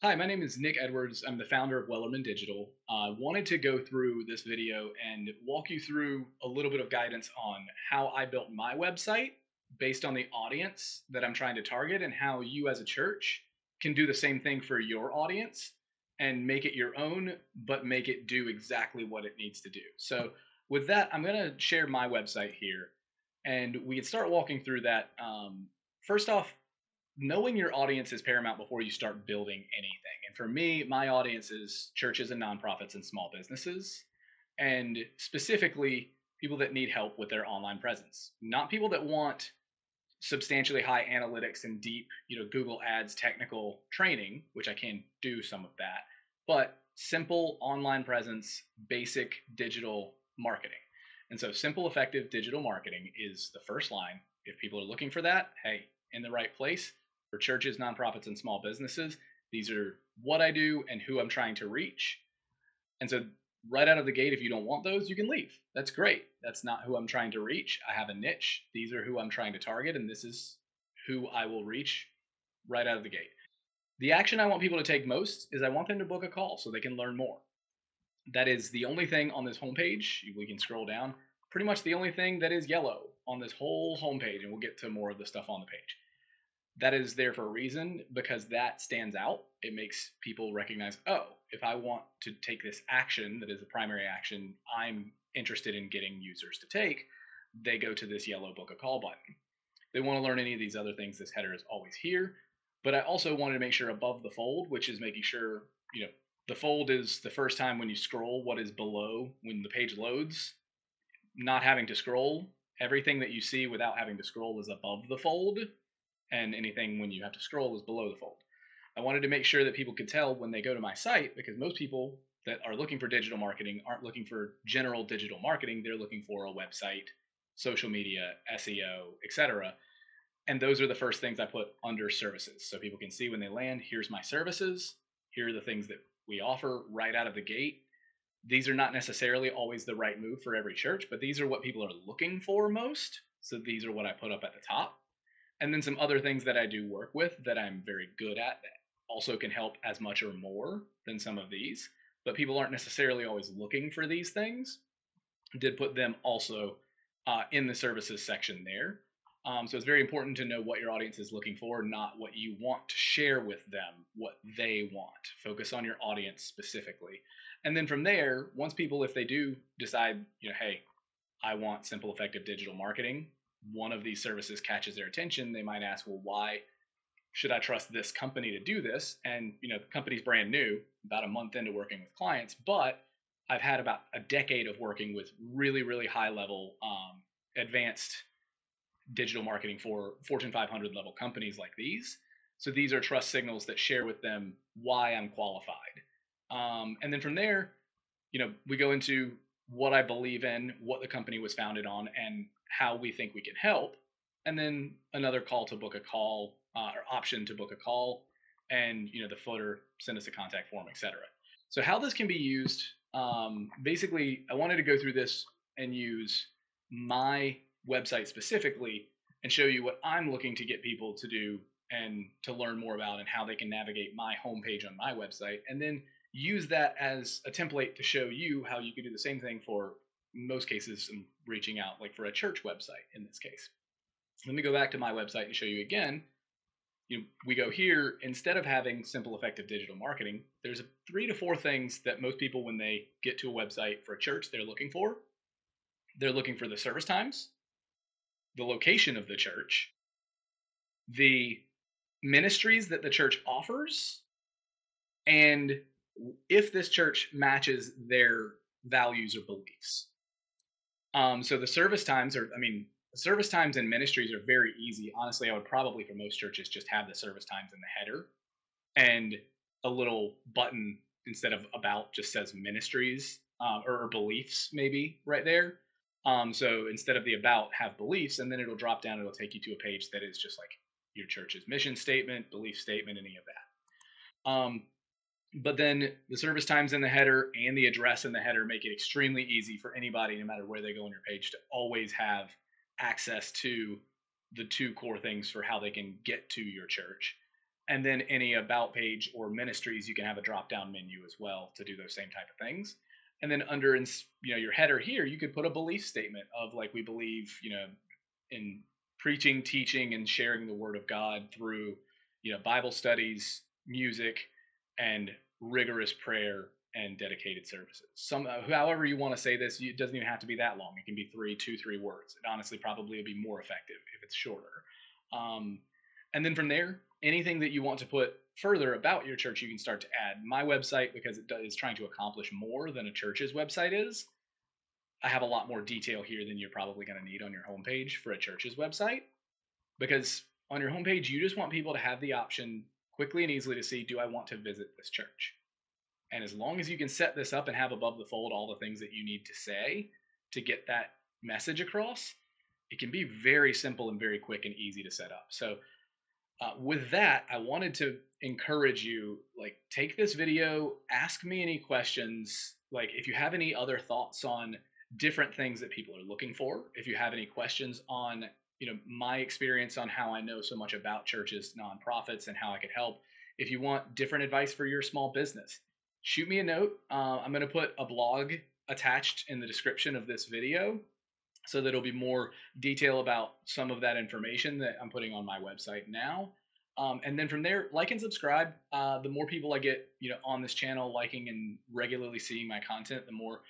Hi, my name is Nick Edwards. I'm the founder of Wellerman Digital. I wanted to go through this video and walk you through a little bit of guidance on how I built my website based on the audience that I'm trying to target and how you as a church can do the same thing for your audience and make it your own, but make it do exactly what it needs to do. So, with that, I'm going to share my website here and we can start walking through that. First off, knowing your audience is paramount before you start building anything. And for me, my audience is churches and nonprofits and small businesses, and specifically people that need help with their online presence, not people that want substantially high analytics and deep, Google Ads technical training, which I can do some of that, but simple online presence, basic digital marketing. And so simple, effective digital marketing is the first line. If people are looking for that, hey, in the right place. For churches, nonprofits, and small businesses, these are what I do and who I'm trying to reach. And so right out of the gate, if you don't want those, you can leave. That's great. That's not who I'm trying to reach. I have a niche. These are who I'm trying to target, and this is who I will reach right out of the gate. The action I want people to take most is I want them to book a call so they can learn more. That is the only thing on this homepage. We can scroll down. Pretty much the only thing that is yellow on this whole homepage, and we'll get to more of the stuff on the page. That is there for a reason because that stands out. It makes people recognize, oh, if I want to take this action that is the primary action I'm interested in getting users to take, they go to this yellow book a call button. They want to learn any of these other things, this header is always here. But I also wanted to make sure above the fold, which is making sure, the fold is the first time when you scroll what is below when the page loads, not having to scroll. Everything that you see without having to scroll is above the fold, and anything when you have to scroll is below the fold. I wanted to make sure that people could tell when they go to my site, because most people that are looking for digital marketing aren't looking for general digital marketing. They're looking for a website, social media, SEO, etc. And those are the first things I put under services. So people can see when they land, here's my services. Here are the things that we offer right out of the gate. These are not necessarily always the right move for every church, but these are what people are looking for most. So these are what I put up at the top. And then some other things that I do work with that I'm very good at that also can help as much or more than some of these. But people aren't necessarily always looking for these things. Did put them also in the services section there. So it's very important to know what your audience is looking for, not what you want to share with them, what they want. Focus on your audience specifically. And then from there, once people, if they do decide, hey, I want simple, effective digital marketing, one of these services catches their attention, they might ask, well, why should I trust this company to do this? And the company's brand new, about a month into working with clients, but I've had about a decade of working with really, really high level, advanced digital marketing for Fortune 500 level companies like these. So these are trust signals that share with them why I'm qualified. And then from there, we go into what I believe in, what the company was founded on, and how we think we can help. And then another call to book a call, or option to book a call, and the footer, send us a contact form, etc. So how this can be used, basically, I wanted to go through this and use my website specifically and show you what I'm looking to get people to do and to learn more about and how they can navigate my homepage on my website, and then use that as a template to show you how you can do the same thing for most cases and reaching out, like for a church website in this case. Let me go back to my website and show you again. We go here, instead of having simple, effective digital marketing, there's 3 to 4 things that most people, when they get to a website for a church, they're looking for. They're looking for the service times, the location of the church, the ministries that the church offers, and if this church matches their values or beliefs. So the service times are, service times and ministries are very easy. Honestly, I would probably for most churches just have the service times in the header, and a little button instead of about just says ministries, or beliefs maybe right there. So instead of the about, have beliefs, and then it'll drop down. It'll take you to a page that is just like your church's mission statement, belief statement, any of that. But then the service times in the header and the address in the header make it extremely easy for anybody, no matter where they go on your page, to always have access to the 2 core things for how they can get to your church. And then any about page or ministries, you can have a drop down menu as well to do those same type of things. And then under your header here, you could put a belief statement of like, we believe in preaching, teaching, and sharing the word of God through Bible studies, music, and rigorous prayer and dedicated services. However you want to say this, it doesn't even have to be that long. It can be 3 words. It honestly probably would be more effective if it's shorter. Um, and then from there, anything that you want to put further about your church, you can start to add. My website, because it is trying to accomplish more than a church's website is, I have a lot more detail here than you're probably going to need on your homepage for a church's website. Because on your homepage, you just want people to have the option quickly and easily to see, do I want to visit this church? And as long as you can set this up and have above the fold all the things that you need to say to get that message across, it can be very simple and very quick and easy to set up. So with that, I wanted to encourage you, like, take this video, ask me any questions. Like, if you have any other thoughts on different things that people are looking for, if you have any questions on, my experience on how I know so much about churches, nonprofits, and how I could help, if you want different advice for your small business, shoot me a note. I'm going to put a blog attached in the description of this video so that it'll be more detail about some of that information that I'm putting on my website now. And then from there, like and subscribe. The more people I get, on this channel liking and regularly seeing my content, the more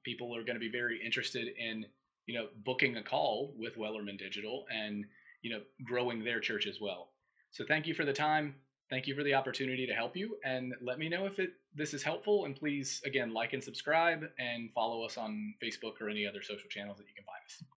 people are going to be very interested in, booking a call with Wellerman Digital and, growing their church as well. So thank you for the time. Thank you for the opportunity to help you, and let me know if this is helpful. And please, again, like and subscribe, and follow us on Facebook or any other social channels that you can find us.